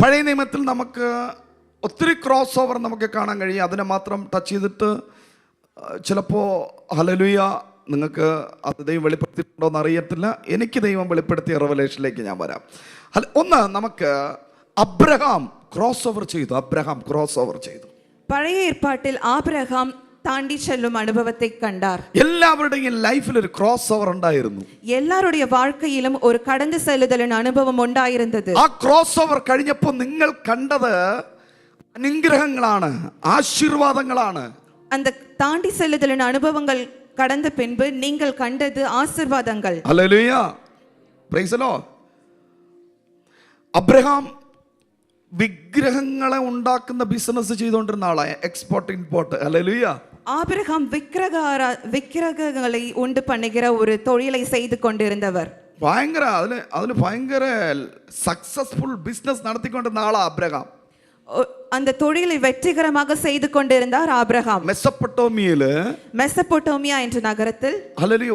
പഴയ നിയമത്തിൽ നമുക്ക് ഒത്തിരി ക്രോസ് ഓവർ നമുക്ക് കാണാൻ കഴിയും. അതിനെ മാത്രം ടച്ച് ചെയ്തിട്ട് ചിലപ്പോൾ ഹല്ലേലൂയ നിങ്ങൾക്ക് അത് ദൈവം വെളിപ്പെടുത്തിയിട്ടുണ്ടോ എന്ന് അറിയത്തില്ല. എനിക്ക് ദൈവം വെളിപ്പെടുത്തിയ റെവലേഷനിലേക്ക് ഞാൻ വരാം. ഒന്ന്, നമുക്ക് അബ്രഹാം ക്രോസ് ഓവർ ചെയ്തു. പഴയ ഏർപ്പാട്ടിൽ ആബ്രഹാം താണ്ടി ചെല്ലും അനുഭവത്തെ കണ്ടാർ. എല്ലാവരുടെയും ലൈഫിൽ ഒരു ക്രോസ് ഓവർ ഉണ്ടായിരുന്നു. എല്ലാവരുடைய வாழ்க்கையிலும் ஒரு கடந்து செல்லுதலின் அனுபவம் உண்டாயிருந்தது. ആ ക്രോസ് ഓവർ കഴിഞ്ഞപ്പോൾ നിങ്ങൾ കണ്ടത് അനുഗ്രഹങ്ങളാണ്, ആശീർവാദങ്ങളാണ്. அந்த தாண்டி செல்லுதலின் அனுபவங்கள் கடந்த பின்பு நீங்கள் கண்டது ஆசீர்வாதங்கள். Hallelujah, praise the Lord. Abraham വിഗ്രഹങ്ങളെ ഉണ്ടാക്കുന്ന ബിസിനസ് ചെയ്തുകൊണ്ടിരുന്ന ആളാണ്, എക്സ്പോർട്ട് ഇമ്പോർട്ട്. ഹല്ലേലൂയ. ஆபிரகாம் விக்கிரகங்களை உண்டு பண்ணுகிற ஒரு தொழிலை செய்து கொண்டிருந்தவர். അതിൽ ഭയങ്കര സക്സസ്ഫുൾ ബിസിനസ് നടത്തിക്കൊണ്ടിരുന്ന ആളാ അബ്രഹാം. அந்த தொழிலை வெற்றிகரமாக செய்து கொண்டிருந்தார் ஆபிரகாம். மெசபொட்டோமியா என்ற நகரத்தில்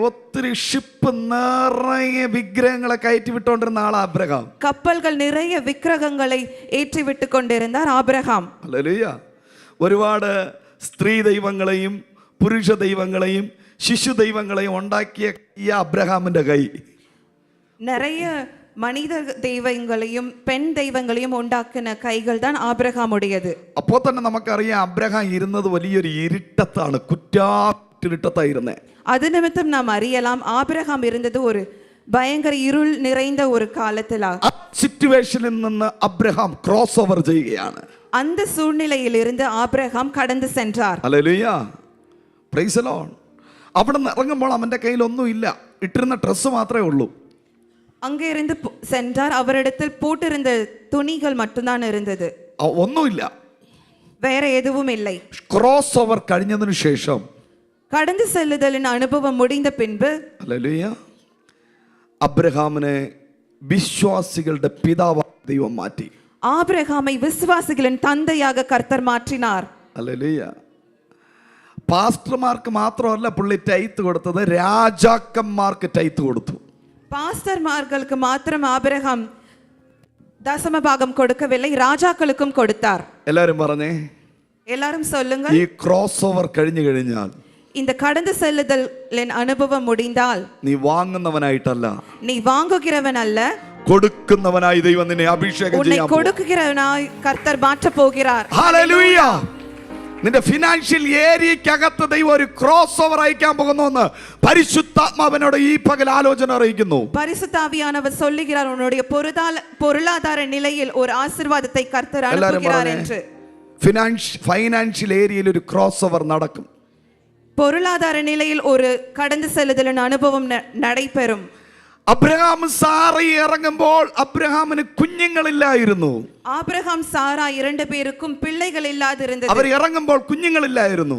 ഒത്തിരി ഷിപ്പ് നിറയെ വിഗ്രഹങ്ങളെ കയറ്റി വിട്ടുകൊണ്ടിരുന്ന ആളാ അബ്രഹാം. കപ്പലുകൾ നിറയെ വിഗ്രഹങ്ങളെ ഏറ്റി വിട്ടു കൊണ്ടിരുന്നാർ ആബ്രഹാം. ഹല്ലേലൂയ. ഒരുപാട് സ്ത്രീ ദൈവങ്ങളെയും പുരുഷ ദൈവങ്ങളെയും ശിശു ദൈവങ്ങളെയും ഉണ്ടാക്കിയ ഈ അബ്രഹാമിന്റെ കൈ நிறைய மனித தெய்வங்களையும் பெண் தெய்வங்களையும் உண்டாக்கின கைகள் தான் ஆபிரகாமுடையது. അപ്പോൾ തന്നെ നമുക്കറിയാം അബ്രഹാം ഇരുന്നത് വലിയൊരു ഇരുട്ടത്താണ്, കുറ്റാറ്റിരുട്ടത്തായിരുന്നേ. அது நிமித்தம் நாம் அறியலாம் ஆபிரகாம் இருந்தது ஒரு பயங்கர இருள் நிறைந்த ஒரு காலத்திலா. സിറ്റുവേഷനിൽ നിന്ന് അബ്രഹാം ക്രോസ് ഓവർ ചെയ്യുകയാണ്. அந்த சூழ்நிலையில் இருந்து ஆபிரகாம் கடந்து சென்றார். Hallelujah, praise the Lord. അവിടെ നിന്ന് ഇറങ്ങുമ്പോൾ അവന്റെ കയ്യിൽ ഒന്നുമില്ല, ഇട്ടിരുന്ന ഡ്രസ്സ് മാത്രമേ ഉള്ളൂ. அங்கே இருந்து சென்றார். அவரிடத்தில் போட்டிருந்த துணிகள் மட்டும்தான் இருந்தது, ഒന്നുമില്ല, வேற எதுவும் இல்லை. ക്രോസ് ഓവർ കഴിഞ്ഞതിനു ശേഷം, கடந்து செல்லுதலின் அனுபவம் முடிந்த பின்பு, ഹല്ലേലൂയ, അബ്രഹാമിനെ വിശ്വാസികളുടെ പിതാവായി ദൈവം മാറ്റി. ஆபிரகாமை விசுவாசிகளின் தந்தையாக கர்த்தர் மாற்றினார். ഹല്ലേലൂയ. പാസ്റ്റർമാർക്ക് മാത്രമല്ല പുള്ളി ടൈത്ത് കൊടുത്തത്, രാജാക്കന്മാർക്ക് ടൈത്ത് കൊടുത്തു. பாஸ்டர்மார்களுக்கு மாத்திரம் ஆபிரகாம் தசமபாகம் கொடுக்கவில்லை, ராஜாக்களுக்கும் கொடுத்தார். എല്ലാവരും പറഞ്ഞേ, எல்லாரும் சொல்லுங்க. ഈ ക്രോസ് ഓവർ കഴിഞ്ഞു കഴിഞ്ഞാൽ, இந்த கடந்து செல்லுதலின் அனுபவம் முடிந்தால், നീ വാങ്ങുന്നവനായിട്ടല്ല, நீ வாங்குகிறவன் அல்ல, കൊടുക്കുന്നവനായി ദൈവം നിന്നെ അഭിഷേകം உன்னை ചെയ്യാൻ கொடுக்கிறவனாய் கர்த்தர் மாற்ற போகிறார். ഹല്ലേലൂയ. നിന്റെ ഫിനാൻഷ്യൽ ഏരിയക്കകത്ത് ദൈവം ഒരു ക്രോസ് ഓവർ അയക്കാൻ പോകുന്നു. പരിശുദ്ധാത്മാവിനോട് ഈ പകൽ ആലോചന അറിയിക്കുന്നു. பரிசுத்த ஆவியானவர் சொல்லுகிறார், உன்னுடைய பொருளாதார நிலையில் ஒரு ஆசீர்வாதத்தை கர்த்தர் அனுப்புகிறார் என்று. ഫൈനാൻഷ്യൽ ഏരിയയിൽ ഒരു ക്രോസ് ഓവർ നടക്കും. பொருளாதார நிலையில் ஒரு கடந்து செல்லுதலின் அனுபவம் நடைபெறும். അബ്രഹാം സാറയി ഇറങ്ങുമ്പോൾ അബ്രഹാമിന് കുഞ്ഞുങ്ങളില്ലായിരുന്നു. ஆபிரகாம் சாரா இரண்டு பேருக்கும் பிள்ளைகள் இல்லாதிருந்தது. അവർ ഇറങ്ങുമ്പോൾ കുഞ്ഞുങ്ങളില്ലായിരുന്നു.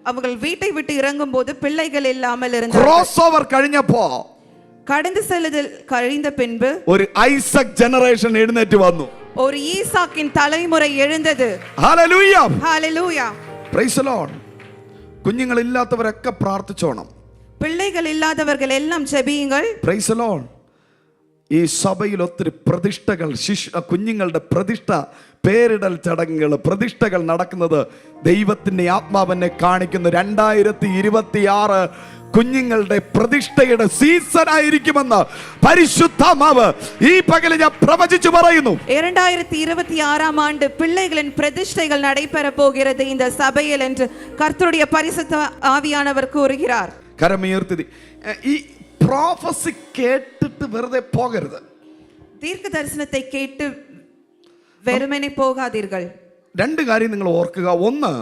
அவர்கள் வீட்டை விட்டு இறங்கும் போது பிள்ளைகள் இல்லாமல் இருந்தார்கள். ക്രോസ് ഓവർ കഴിഞ്ഞപ്പോ, கடந்து செல்லுதல் கழிந்த பின்பு, ഒരു ഐസക് ജനറേഷൻ എഴുന്നേറ്റ് വന്നു. ஒரு ஈசாக்கின் தலைமுறை எழுந்தது. ഹല്ലേലൂയ, ஹல்லேலூயா, പ്രൈസ് ദി ലോർഡ്. കുഞ്ഞുങ്ങളില്ലാത്തവരൊക്കെ പ്രാർത്ഥിച്ചോണം. பிள்ளைகள் இல்லாதவர்கள் எல்லாம் ஜெபியுங்கள். Praise the Lord. ഈ സഭയിൽ ഒത്തിരി പ്രതിഷ്ഠകൾ, കുഞ്ഞുങ്ങളുടെ പ്രതിഷ്ഠ, പേരിടൽ ചടങ്ങുകൾ, പ്രതിഷ്ഠകൾ നടക്കുന്നത് ദൈവത്തിന്റെ ആത്മാവിനെ കാണിക്കുന്നു. 2026 കുഞ്ഞുങ്ങളുടെ പ്രതിഷ്ഠയുടെ സീസൺ ആയിരിക്കുമെന്ന് പരിശുദ്ധാത്മാവ് ഈ പകൽ ഞാൻ പ്രവചിച്ചു പറയുന്നു. 2026 ஆண்டு பிள்ளைகளின் பிரதிஷ்டைகள் நடைபெற போகிறது இந்த சபையில் என்று கர்த்தருடைய பரிசுத்த ஆவியானவர் கூறுகிறார். കരമുയർത്തി. ഈ പ്രോഫസി കേട്ടിട്ട് വെറുതെ പോകരുത്. தீர்க்க தரிசனத்தை கேட்டு வெறுமனே போகாதீர்கள். രണ്ട് കാര്യം നിങ്ങൾ ഓർക്കുക. ഒന്ന്,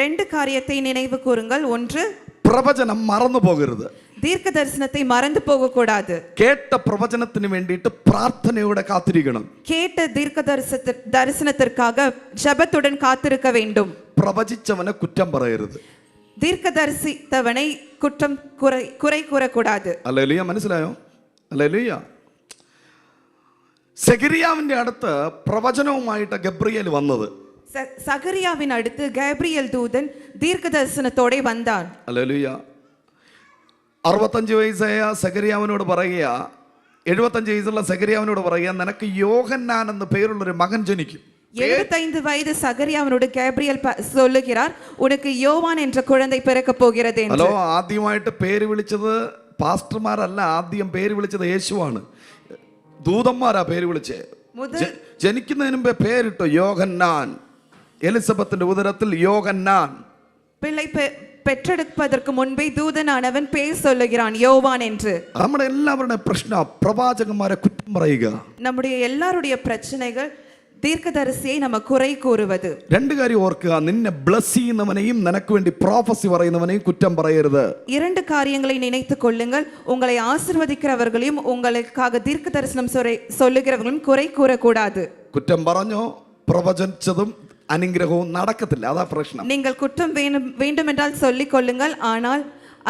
ரெண்டு காரியத்தை நினைவு கூறுங்கள். ஒன்று, പ്രവചനം മറന്നു പോകരുത്. தீர்க்க தரிசனத்தை மறந்து போக கூடாது. കേട്ട പ്രവചനത്തിന് വേണ്ടിയിട്ട് പ്രാർത്ഥനയോടെ കാത്തിരിക്കണം. கேட்ட தீர்க்க தரிசனத்திற்காக ஜெபத்துடன் காத்திருக்க வேண்டும். പ്രവചിച്ചവനെ കുറ്റം പറയരുത്. தீர்க்க தரிசித்தவனை குற்றம் குறை கூறக்கூடாது. ഹല്ലേലൂയ, മനസ്സിലായോ? ഹല്ലേലൂയ. സെഖരിയാവിന്റെ അടുത്ത് പ്രവചനവുമായിട്ട് ഗബ്രിയേൽ വന്നത്. சகரியாவின் அடுத்து கேப்ரியல் தூதன் தீர்க்க தரிசனத்தோടെ வந்தான். ഹല്ലേലൂയ. 65 വയസ്സായ സെഖരിയാവിനോട് പറയുക, 75 വയസ്സുള്ള സെഖര്യാവിനോട് പറയുക, നിനക്ക് യോഹന്നാൻ എന്ന് പേരുള്ളൊരു മകൻ ജനിക്കും. 75 வயது சகரியாவினோடு கேப்ரியல் சொல்லுகிறார், உனக்கு யோவான் என்ற குழந்தை பிறக்க போகிறது என்று. ഹലോ, ആദ്യമായിട്ട് പേര് വിളിച്ചത് പാസ്റ്റർമാരല്ല, ആദ്യം പേര് വിളിച്ചത് യേശുവാണ്. ദൂതന്മാരാ പേര് വിളിച്ചേ. ജനിക്കുന്നതിന് മുമ്പേ പേരിട്ടു യോഹന്നാൻ. എലിസബത്തിന്റെ ഉദരത്തിൽ യോഹന്നാൻ. பிள்ளை பெற்றெடுப்பதற்கு முன்பே தூதனானவன் பேர் சொல்லுகிறான் யோவான் என்று. നമ്മുടെ എല്ലാവരുടെ പ്രശ്നം പ്രവാചകന്മാരെ കുറ്റം പറയുക. நம்முடைய எல்லாருடைய பிரச்சனைகள் ദീർഘദർശിയെ നമ്മ കുறை കൂറുவது. രണ്ട് കാര്യം ഓർക്കുക, നിന്നെ ബ്ലസ് ചെയ്യുന്നവനെയും നിനക്ക് വേണ്ടി പ്രോഫസി പറയുന്നവനെയും കുറ്റം പറയരുത്. இரண்டு காரியங்களை நினைத்துக் கொள்ளுங்கள், உங்களை ஆசீர்வதிக்கிறவர்களையும் உங்களுக்காக தீர்க்க தரிசனம் சொல்லுகிறவர்களையும் குறை கூறக்கூடாது. കുറ്റം പറഞ്ഞോ പ്രവചിച്ചതും അനുഗ്രഹവും നടക്കത്തില്ല, അതാ പ്രശ്നം. நீங்கள் குற்றம் வேண்டுமென்றால் சொல்லிக் கொள்ளுங்கள், ஆனால்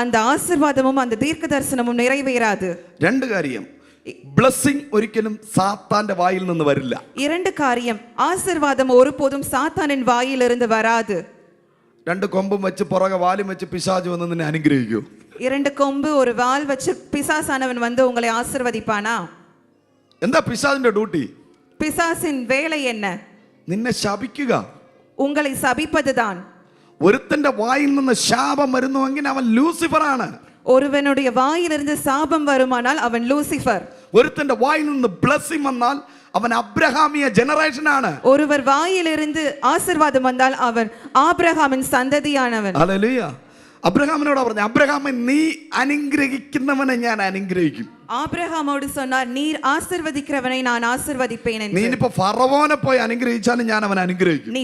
அந்த ஆசீர்வாதமும் அந்த தீர்க்க தரிசனமும் நிறைவேறாது. രണ്ട് കാര്യം, ബ്ലെസ്സിംഗ് ഒരിക്കലും സാത്താന്റെ വായിൽ നിന്ന് വരില്ല. இரண்டு காரியம், ஆசீர்வாதம் ஒருபோதும் சாத்தானின் வாயிலிருந்து வராது. രണ്ട് കൊമ്പും വെച്ച് പുറകെ വാലും വെച്ച് പിശാച് വന്ന് നിന്നെ അനുഗ്രഹിക്കൂ. இரண்டு கொம்பு ஒரு வால் வச்சு பிசாசானவன் வந்து உங்களை ஆசீர்வதிப்பானா? എന്താ പിശാചിന്റെ ഡ്യൂട്ടി? பிசாசின் வேலை என்ன? നിന്നെ ശപിക്കുക, உங்களை சபிப்பதுதான். ഒരുത്തന്റെ വായിൽ നിന്ന് ശാപം വരുന്നുവെങ്കിൽ അവൻ ലൂസിഫർ ആണ്. ஒருவனுடைய வாயிலிருந்து சாபம் வருமானால் அவன் லூசிஃபர். ഒരുത്തന്റെ വായിൽ നിന്ന് ബ്ലെസ്സിംഗ് വന്നാൽ അവൻ അബ്രഹാമിയ ജനറേഷൻ ആണ്. ஒருவர் வாயிலிருந்து ஆசீர்வாதம் வந்தால் அவன் ஆபிரகாமின் சந்ததியானவன். ഹല്ലേലൂയ. അബ്രഹാമിനോട് പറഞ്ഞു, അബ്രഹാമേ നീ അനുഗ്രഹിക്കുന്നവനെ ഞാൻ അനുഗ്രഹിക്കും. ஆபிரகாமோடு சொன்னார், நீர் ஆசீர்வதிக்கிறவனை நான் ஆசீர்வதிப்பேன் என்று. നീ ഇപ്പോ ഫറവോനെ പോയി അനുഗ്രഹിച്ചാലും ഞാൻ അവനെ അനുഗ്രഹിക്കും. நீ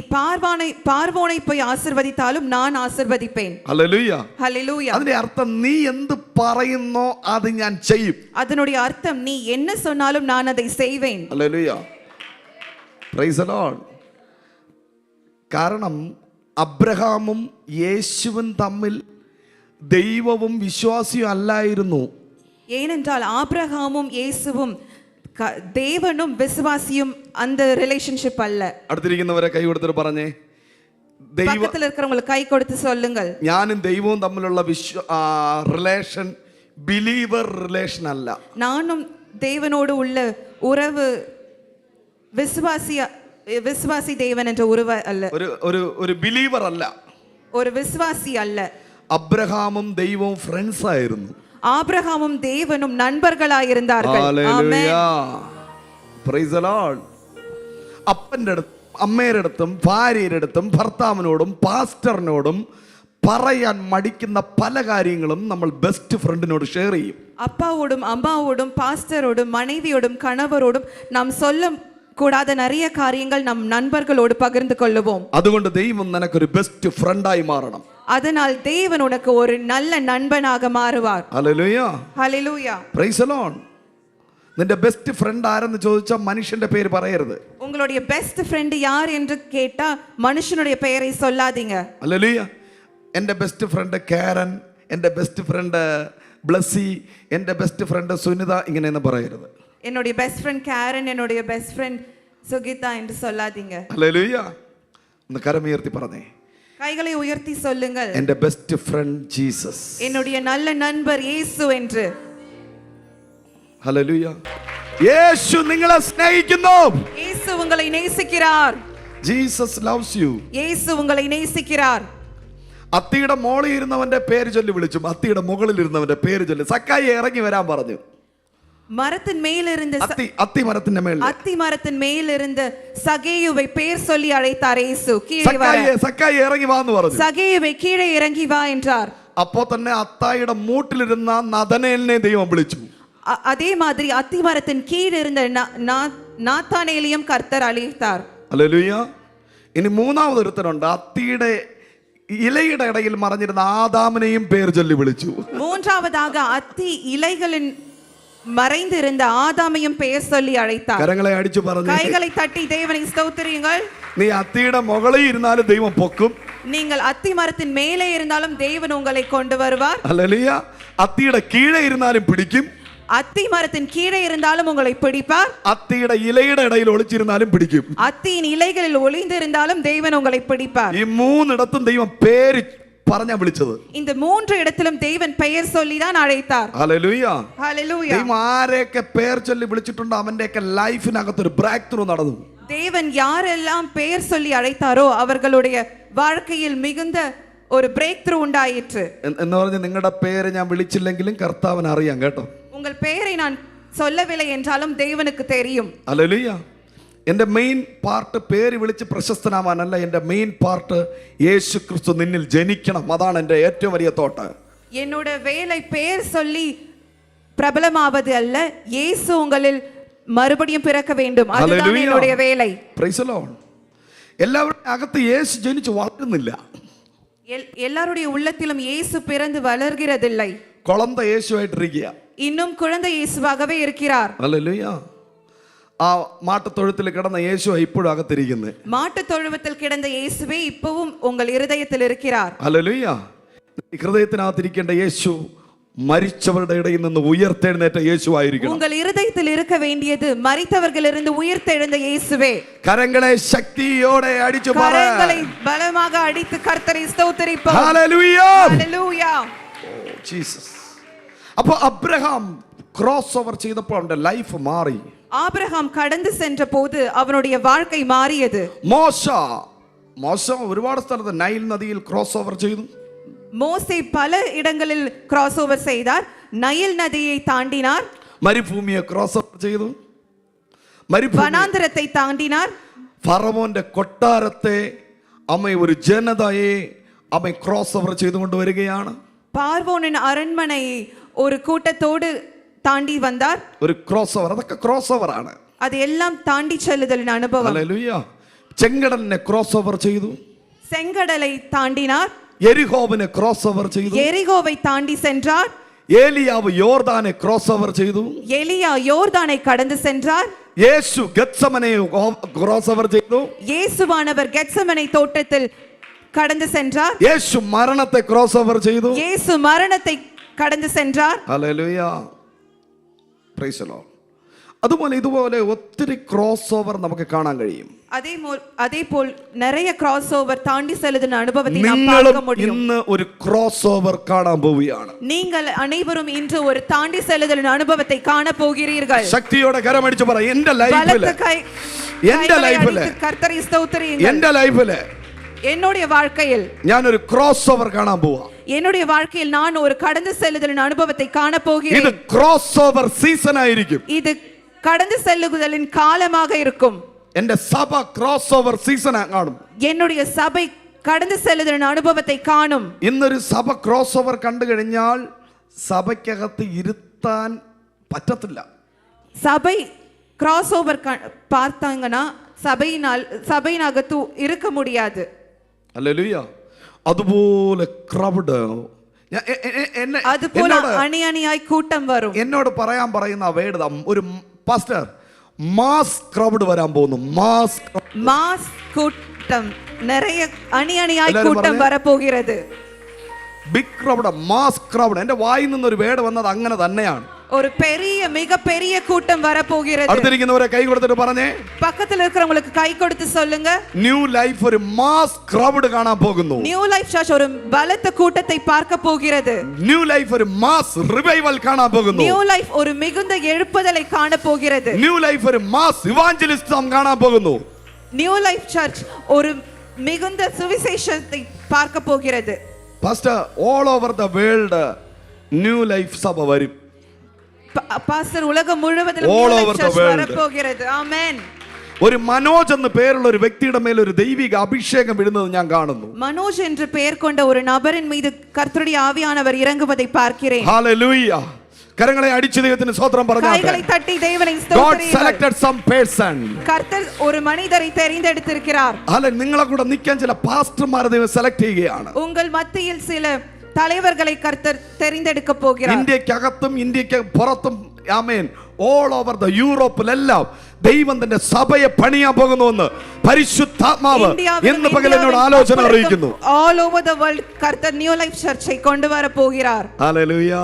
பார்வோனை போய் ஆசீர்வதித்தாலும் நான் ஆசீர்வதிப்பேன். ഹല്ലേലൂയ. ஹல்லேலூயா. അതിന്റെ അർത്ഥം നീ എന്ത് പറയുന്നോ അത് ഞാൻ ചെയ്യും. அதனுடைய அர்த்தம் நீ என்ன சொன்னாலும் நான் அதை செய்வேன். ഹല്ലേലൂയ. Praise the Lord. കാരണം അബ്രഹാമും യേശുവും തമ്മിൽ ദൈവവും വിശ്വാസിയും അല്ലായിരുന്നു. ஏனென்றால் ஆபிரகாமும் இயேசுவும் தேவனும் விசுவாசியும் அந்த ரிலேஷன்ஷிப் அல்ல. അടുത്തിരിക്കുന്നവരെ കൈ കൊടുത്തിട്ട് പറഞ്ഞേ, பக்கத்துல இருக்கிறவங்களுக்கு கை கொடுத்து சொல்லுங்கள், ഞാനും ദൈവവും തമ്മിലുള്ള റിലേഷൻ ബിലീവർ റിലേഷൻ അല്ല. நானும் தேவனோடு உள்ள உறவு விசுவாசி தேவன் என்ற உறவு அல்ல. ഒരു ബിലീവർ അല്ല, ஒரு விசுவாசி அல்ல. അബ്രഹാമും ദൈവവും ഫ്രണ്ട്സ് ആയിരുന്നു. ஆபிரகாமும் தேவனும் நண்பர்களாயிருந்தார்கள். ആമേൻ. Praise the Lord. അപ്പന്റെ അടുത്തും അമ്മയുടെ അടുത്തും ഭാര്യയുടെ അടുത്തും ഭർത്താവിനോടും പാസ്റ്ററിനോടും പറയാൻ മടിക്കുന്ന പല കാര്യങ്ങളും നമ്മൾ ബെസ്റ്റ് ഫ്രണ്ടിനോട് ഷെയർ ചെയ്യും. அப்பாவோடும் அம்மாவோடும் பாஸ்டரோடும் மனைவியோடும் கணவரோடும் நாம் சொல்ல கூடாத நிறைய காரியங்கள் நம் நண்பர்களோடு பகிர்ந்து கொள்ளுவோம். അതുകൊണ്ട് ദൈവം നിനക്കൊരു ബെസ്റ്റ് ഫ്രണ്ടായി മാറണം. அதனால் தேவன் உனக்கு ஒரு நல்ல நண்பனாக மாறுவார். ഹല്ലേലൂയ. ഹല്ലേലൂയ. Praise the Lord. നിന്റെ ബെസ്റ്റ് ഫ്രണ്ട് ആരെന്ന് ചോദിച്ചാൽ മനുഷ്യന്റെ പേര് പറയരുത്. உங்களுடைய பெஸ்ட் ஃப்ரெண்ட் யார் என்று கேட்டா மனுஷனுடைய பெயரை சொல்லாதீங்க. ഹല്ലേലൂയ. എൻ്റെ ബെസ്റ്റ് ഫ്രണ്ട് കാരൻ, എൻ്റെ ബെസ്റ്റ് ഫ്രണ്ട് ബ്ലസ്സി, എൻ്റെ ബെസ്റ്റ് ഫ്രണ്ട് സുനിത, ഇങ്ങനെയൊന്നും പറയരുത്. என்னுடைய பெஸ்ட் ஃப்ரெண்ட் காரன், என்னுடைய பெஸ்ட் ஃப்ரெண்ட் சுகிதா என்று சொல்லாதீங்க. ഹല്ലേലൂയ. ഒന്ന് കരമുയർത്തി പറഞ്ഞേ, கைகளை உயர்த்தி சொல்லுங்கள், എൻ്റെ ബെസ്റ്റ് ഫ്രണ്ട് ജീസസ്, என்னுடைய நல்ல நண்பர் இயேசு என்று. ഹല്ലേലൂയ. യേശു നിങ്ങളെ സ്നേഹിക്കുന്നു. இயேசு உங்களை நேசிக்கிறார். Jesus loves you. இயேசு உங்களை நேசிக்கிறார். അത്തിയുടെ മോളിൽ ഇരുന്നവന്റെ പേര് ചൊല്ലി വിളിച്ചു, അത്തിയുടെ മുകളിൽ ഇരുന്നവന്റെ പേര് ചൊല്ലി. സക്കായി ഇറങ്ങി വരാൻ പറഞ്ഞു. மரத்தின் மேல் இருந்த അത്തി മരത്തിന്റെ മേൽ, அத்தி மரத்தின் மேல் இருந்த சகேயுவை பேர் சொல்லி அழைத்தார் இயேசு. கீழே வர സക്കായി ഇറങ്ങി വാന്ന് പറഞ്ഞു. சகேயுவை கீழே இறங்கி வா என்றார். അപ്പോ തന്നെ അത്തായിയുടെ മൂട്ടിലിരുന്ന നദനേലിനെ ദൈവം വിളിച്ചു. அதே மாதிரி அத்தி மரத்தின் கீழே இருந்த நாத்தானேலியும் கர்த்தர் அழைத்தார். ഹല്ലേലൂയ. ഇനി മൂന്നാമതൊരുത്തനുണ്ട്, അത്തിയുടെ ഇലയുടെ ഇടയിൽ മറഞ്ഞിരുന്ന ആദാമിനെയും പേര് ചൊല്ലി വിളിച്ചു. மூன்றாவதாக அத்தி இலைகளின் மறைந்து இருந்த ஆதாமையும் பெயர் சொல்லி அழைத்தார். കരങ്ങളെ അടിച്ചു പറഞ്ഞു, கைகளை தட்டி தேவனை ஸ்தோத்திரியுங்கள். നീ അത്തിയുടെ മുകളിൽ ഇരുന്നാലും ദൈവം പൊക്കും. நீங்கள் அத்தி மரத்தின் மேலே இருந்தாலும் தேவன் உங்களை கொண்டு வருவார். ഹല്ലേലൂയ. അത്തിയുടെ കീഴെ ഇരുന്നാലും പിടിക്കും. அத்தி மரத்தின் கீழே இருந்தாலும் உங்களை பிடிப்பார். അത്തിയുടെ ഇലയുടെ ഇടയിൽ ഒളിച്ചിരുന്നാലും പിടിക്കും. அத்தியின் இலைகளில் ஒளிந்து இருந்தாலும் தேவன் உங்களை பிடிப்பார். ഈ മൂന്നിടത്തും ദൈവം പേര് പറഞ്ഞാ വിളിച്ചത്. இந்த மூன்று இடத்திலும் தேவன் பெயர் சொல்லி தான் அழைத்தார். ഹല്ലേലൂയ. ஹalleluya. ദൈവം ആരെയൊക്കെ പേർ ചൊല്ലി വിളിച്ചിട്ടുണ്ടോ അവന്റെയൊക്കെ ലൈഫിനകത്ത് ഒരു ബ്രേക്ക് ത്രൂ നടന്നു. தேவன் யாரெல்லாம் பெயர் சொல்லி அழைத்தாரோ அவர்களுடைய வாழ்க்கையில் மிகுந்த ஒரு பிரேக் த்ரூ உண்டாயிற்று. എന്ന് പറഞ്ഞ് നിങ്ങളുടെ പേര് ഞാൻ വിളിച്ചില്ലെങ്കിലും കർത്താവിന് അറിയാം കേട്ടോ. உங்கள் பெயரை நான் சொல்லவில்லை என்றாலும் தேவனுக்கு தெரியும். ഹല്ലേലൂയ. എൻ്റെ മെയിൻ പാർട്ട് പേര് വിളിച്ച് പ്രശസ്തനാവാനല്ല, എൻ്റെ മെയിൻ പാർട്ട് യേശു ക്രിസ്തു നിന്നിൽ ജനിക്കണം. അതാണ് എൻ്റെ ഏറ്റവും വലിയ തോട്ട്. என்னோட வேலை பெயர் சொல்லி பிரபலமாவது அல்ல, இயேசு உங்களில் மறுபடியும் பிறக்க வேண்டும். அதுதான் என்னுடைய வேலை. Price the Lord. എല്ലാവരുടെയും അകത്ത് യേശു ജനിച്ച് വളരുന്നില്ല. எல்லாருடைய உள்ளத்திலும் இயேசு பிறந்து வளர்கிறதில்லை. കുളന്ത യേശുവായിട്ടിരിക്കുക. இன்னும் குழந்தை இயேசுவாகவே இருக்கிறார். ഹല്ലേലൂയ. ആ മാട്ടുത്തൊഴുത്തിൽ കിടന്ന യേശു ഇപ്പോഴും അകത്തിരിക്കുന്നത്. மாட்டுத் தொழுவத்தில் கிடந்த இயேசுவே இப்பவும் உங்கள் இருதயத்தில் இருக்கிறார். ഹല്ലേലൂയ. ഹൃദയത്തിനകത്തിരിക്കേണ്ട യേശു മരിച്ചവരുടെ ഇടയിൽ നിന്ന് ഉയർത്തെഴുന്നേറ്റ യേശു ആയിരിക്കണം. உங்கள் இருதயத்தில் இருக்க வேண்டியது மரித்தவர்களிலிருந்து உயிர்த்தெழுந்த இயேசுவே. കരങ്ങളെ ശക്തിയോടെ അടിച്ചു പറ. கரங்களை பலமாக அடித்து கர்த்தரை ஸ்தோத்திரிப்போம். ഹല്ലേലൂയ. ഹല്ലേലൂയ. ജീസസ്. അപ്പോൾ അബ്രഹാം ക്രോസ് ഓവർ ചെയ്തപ്പോൾ അവന്റെ ലൈഫ് മാറി. ஆபிரகாம் கடந்து சென்ற போது அவனுடைய வாழ்க்கை மாறியது. മോശ ഒരുപാട് സ്ഥലത്ത് നൈൽ നദിയിൽ ക്രോസ് ഓവർ ചെയ്തു. மோசே பல இடங்களில் கிராஸ் ஓவர் செய்தார். நைல் நதியை தாண்டினார். മരുഭൂമിയെ ക്രോസ് ഓവർ ചെയ്തു. വനാന്തരത്തെ താണ്ടിനാർ. ഫറവോന്റെ കൊട്ടാരത്തെ അമ്മ ഒരു ജനതയെ അമ്മ ക്രോസ് ഓവർ ചെയ്തുകൊണ്ട് വരികയാണ്. பார்வோனின் அரண்மனையை ஒரு கூட்டத்தோடு தாண்டி வந்தார். ഒരു ക്രോസ് ഓവർ, അതൊക്കെ ക്രോസ് ഓവർ ആണ്. அது எல்லாம் தாண்டி செல்லுதலின் அனுபவம். ഹല്ലേലൂയ. ചെങ്കടലിനെ ക്രോസ് ഓവർ ചെയ്തു. செங்கடலை தாண்டினார். യെരിഹോവിനെ ക്രോസ് ഓവർ ചെയ്തു. எரிகோவை தாண்டி சென்றார். ഏലിയാവ് യോർദാനെ ക്രോസ് ഓവർ ചെയ്തു. எலியா யோர்தானை கடந்து சென்றார். യേശു ഗത്സമനെ ക്രോസ് ഓവർ ചെയ്തു. இயேசுவானவர் கெத்சமனை தோட்டத்தில் கடந்து சென்றார். യേശു മരണത്തെ ക്രോസ് ഓവർ ചെയ്തു. இயேசு மரணத்தை கடந்து சென்றார். ഹല്ലേലൂയ. Praise the Lord. അതുപോലെ ഇതുപോലെ ഒത്തിരി ക്രോസ് ഓവർ നമുക്ക് കാണാൻ കഴിയും. அதே போல் நிறைய கிராஸ் ஓவர் தாண்டி செல்லுதலின் அனுபவத்தை நாம் பார்க்க முடியும். ഇന്ന് ഒരു ക്രോസ് ഓവർ കാണാൻ പോവുകയാണ്. நீங்கள் അனைവരും இன்று ஒரு தாண்டி செல்லுதலின் அனுபவத்தை காண போகிறீர்கள். ശക്തിയോടെ കരമടിച്ചു പറ, എൻ്റെ ലൈഫില് கர்த்தரை ஸ்தோத்திரியுங்கள். എൻ്റെ ലൈഫില് என்னுடைய வாழ்க்கையில் ഞാൻ ഒരു ക്രോസ് ഓവർ കാണാൻ പോവാ. என்னுடைய வாழ்க்கையில் நான் ஒரு கடந்து செல்லுதலின் அனுபவத்தை காண போகிறேன். ഇത് ക്രോസ് ഓവർ സീസൺ ആയിരിക്കും. இது கடந்து செல்லுதலின் காலமாக இருக்கும். എൻ്റെ സഭ ക്രോസ് ഓവർ സീസൺ കാണും. என்னுடைய சபை கடந்து செல்லுதலின் அனுபவத்தை காணும். ഇന്നൊരു സഭ ക്രോസ് ഓവർ കണ്ടു കഴിഞ്ഞാൽ സഭയ്ക്കകത്ത് ഇരുത്താൻ പറ്റത്തില്ല. சபை கிராஸ் ஓவர் பார்த்தாங்கன்னா சபையினகத்து இருக்க முடியாது. ഹല്ലേലൂയ. അതുപോലെ ക്രൗഡ്, അതുപോലെ അണിയണിയായി കൂട്ടം വരും. എന്നോട് പറയുന്ന വേർഡ് ഒരു പാസ്റ്റർ, മാസ് ക്രൗഡ് വരാൻ പോകുന്നു. മാസ് കൂട്ടം, நிறைய അണിയണിയായി കൂട്ടം വരപ്പോகிறது. Big crowd, mass crowd. എന്റെ വായിൽ നിന്ന് ഒരു വേർഡ് വന്നത് അങ്ങനെ തന്നെയാണ്. ஒரு பெரிய மிகப்பெரிய கூட்டம் வரப்போகிறது. അടുത്തിരിക്കുന്നവരെ കൈ കൊടുത്തിട്ട് പറഞ്ഞേ, பக்கத்துல இருக்கிறவங்களுக்கு கை கொடுத்து சொல்லுங்க, ന്യൂ ലൈഫ് ഒരു മാസ് ക്രൗഡ് കാണാൻ പോകുന്നു. நியூ லைஃப் சர்ச் ஒரு பலத்த கூட்டத்தை பார்க்க போகிறது. ന്യൂ ലൈഫ് ഒരു മാസ് റിവൈവൽ കാണാൻ പോകുന്നു. நியூ லைஃப் ஒரு மிகுந்த எழுப்புதலை காண போகிறது. ന്യൂ ലൈഫ് ഒരു മാസ് ഇവാഞ്ചലിസം കാണാൻ പോകുന്നു. நியூ லைஃப் சர்ச் ஒரு மிகுந்த சுவிசேஷத்தை பார்க்க போகிறது. Pastor, all over the world new life സഭ വരും. പാസ്റ്റർ, ഉലകം മുഴുവനും ന്യൂ ലൈഫ് ചർച്ച് വരപ്പോகிறது. ആമേൻ. ഒരു മനോജ് എന്ന പേരുള്ള ഒരു വ്യക്തിയുടെ മേൽ ഒരു ദൈവിക അഭിഷേകം വീഴുന്നത് ഞാൻ കാണുന്നു. മനോജ് എன்ற பெயர் கொண்ட ஒரு நபரின் மீது கர்த்தருடைய ஆவியானவர் இறங்குவதை பார்க்கிறேன். ഹല്ലേലൂയ. കരങ്ങളെ അടിച്ച് ദൈവത്തിന് സ്തോത്രം പറഞ്ഞാട്ടെ. കൈകളെ തട്ടി ദൈവനെ സ്തോത്രിക്കുക. God selected some person. കർത്തർ ഒരു മனிதரை தெரிந்தெடுத்திருக்கிறார். അല്ല, നിങ്ങളെ കൂടെ നിൽക്കാൻ ചില പാസ്റ്റർമാരെ ദൈവം സെലക്ട് ചെയ്യുകയാണ്. உங்கள் மத்தியில் சில தலைவர்களை கர்த்தர் தெரிந்தெடுக்க போகிறார். ഇന്ത്യക്കകത്തും ഇന്ത്യക്ക് പുറത്തും, ആമേൻ, ഓൾ ഓവർ ദ യൂറോപ്പിലെല്ലാം ദൈവം തന്റെ സഭയെ പണിയാൻ പോകുന്നുവെന്ന് പരിശുദ്ധാത്മാവ് ഇന്ന് പകൽ എന്നോട് ആലോചന അറിയിക്കുന്നു. All over the world கர்த்தர் நியூ லைஃப் சர்ச்சை கொண்டு வர போகிறார். ഹല്ലേലൂയ.